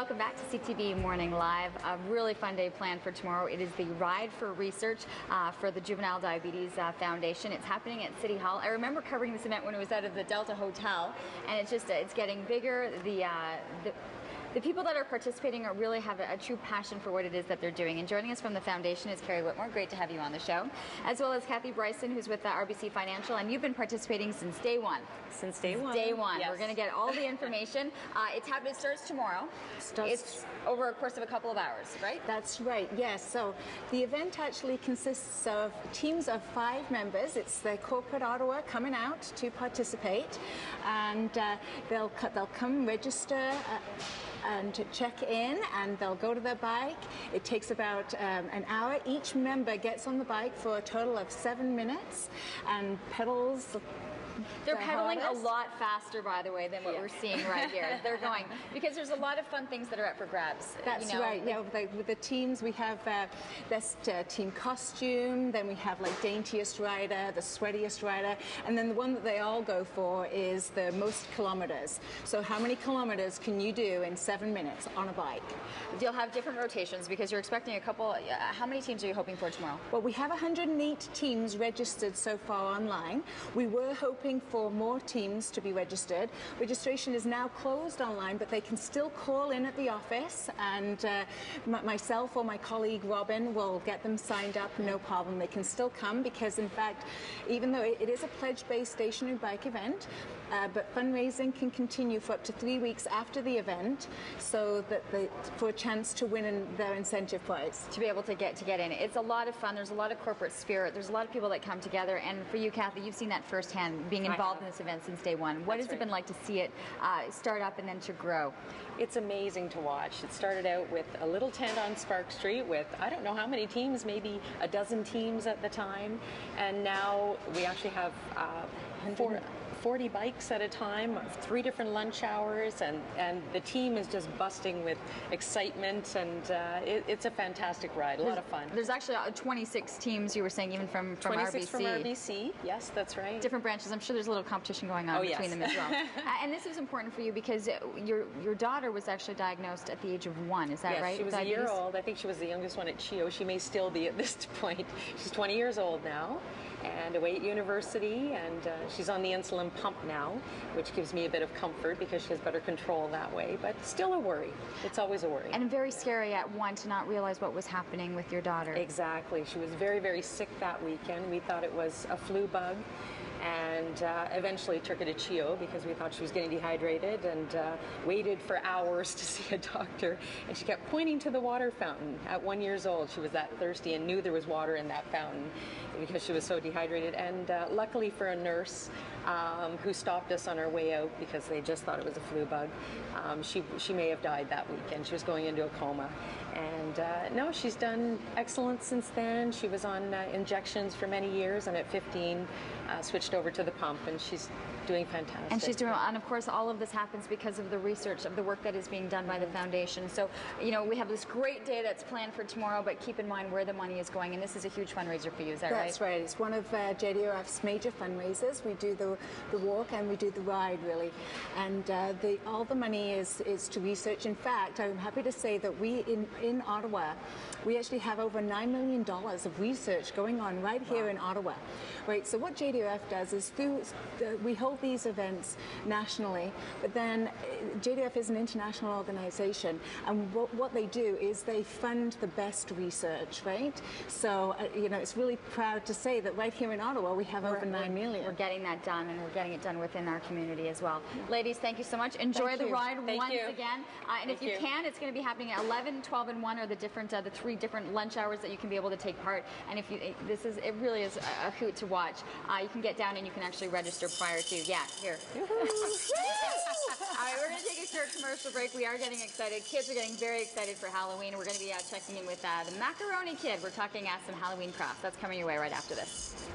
Welcome back to CTV Morning Live. A really fun day planned for tomorrow. It is the Ride for Research for the Juvenile Diabetes Foundation. It's happening at City Hall. I remember covering this event when it was out of the Delta Hotel, and it's getting bigger. The people that are participating really have a true passion for what it is that they're doing. And joining us from the foundation is Carrie Whitmore. Great to have you on the show. As well as Kathy Bryson, who's with RBC Financial. And you've been participating since day one. Since day one. Day one. Yes. We're going to get all the information. It starts tomorrow. It's over a course of a couple of hours, right? That's right, yes. So the event actually consists of teams of 5 members. It's the corporate Ottawa coming out to participate. And they'll come register and check in, and they'll go to their bike. It takes about an hour. Each member gets on the bike for a total of 7 minutes and pedals. They're pedaling a lot faster, by the way, than what we're seeing right here. They're going, because there's a lot of fun things that are up for grabs. That's right. Yeah, with the teams, we have best team costume, then we have like daintiest rider, the sweatiest rider, and then the one that they all go for is the most kilometers. So how many kilometers can you do in 7 minutes on a bike? You'll have different rotations because you're expecting a couple. How many teams are you hoping for tomorrow? Well, we have 108 teams registered so far online. We were hoping for more teams to be registered. Registration is now closed online, but they can still call in at the office, and myself or my colleague Robin will get them signed up, no problem. They can still come because, in fact, even though it is a pledge-based stationary bike event, but fundraising can continue for up to 3 weeks after the event, so that for a chance to win their incentive prize. To be able to get in. It's a lot of fun. There's a lot of corporate spirit. There's a lot of people that come together. And for you, Kathy, you've seen that firsthand, being involved in this event since day one. What has it been like to see it start up and then to grow? It's amazing to watch. It started out with a little tent on Spark Street with, I don't know how many teams, maybe a dozen teams at the time. And now we actually have 40 bikes at a time, 3 different lunch hours, and the team is just busting with excitement, and it's a fantastic ride, a lot of fun. There's actually 26 teams, you were saying, even from 26 RBC. from RBC, yes, that's right. Different branches. I'm sure there's a little competition going on between them as well. And this is important for you because your daughter was actually diagnosed at the age of 1, is that right? Yes, she was a year old. I think she was the youngest one at CHEO. She may still be at this point. She's 20 years old now, and away at university, and she's on the insulin pump now, which gives me a bit of comfort because she has better control that way, but still a worry. It's always a worry. And very scary at 1 to not realize what was happening with your daughter. Exactly. She was very, very sick that weekend. We thought it was a flu bug, and eventually took her to CHEO because we thought she was getting dehydrated, and waited for hours to see a doctor, and she kept pointing to the water fountain. At 1 year old, she was that thirsty and knew there was water in that fountain because she was so dehydrated. And luckily for a nurse who stopped us on our way out because they just thought it was a flu bug, she may have died that weekend. She was going into a coma. And no, she's done excellent since then. She was on injections for many years, and at 15 switched over to the pump, and she's doing fantastic. And she's doing well. And of course, all of this happens because of the research, of the work that is being done by the foundation. So, you know, we have this great day that's planned for tomorrow, but keep in mind where the money is going, and this is a huge fundraiser for you, is that right? That's right. It's one of Jdrf's major fundraisers. We do the walk and we do the ride, really. And all the money is to research. In fact, I'm happy to say that we, in Ottawa, we actually have over $9 million of research going on right here in Ottawa. Right, so what Jdrf does is we hold these events nationally, but then Jdrf is an international organization, and what they do is they fund the best research, right? So, you know, it's really proud to say that right here in Ottawa we have over 9 million. We're getting that done, and we're getting it done within our community as well. Ladies, thank you so much. Enjoy the ride once again. And if you can, it's going to be happening at 11, 12, and 1 are the 3 different lunch hours that you can be able to take part. And if you, it really is a hoot to watch. You can get down and you can actually register prior to. Yeah, here. All right, we're going to take a short commercial break. We are getting excited. Kids are getting very excited for Halloween. We're going to be checking in with the Macaroni Kid. We're talking some Halloween crafts. That's coming your way right after this.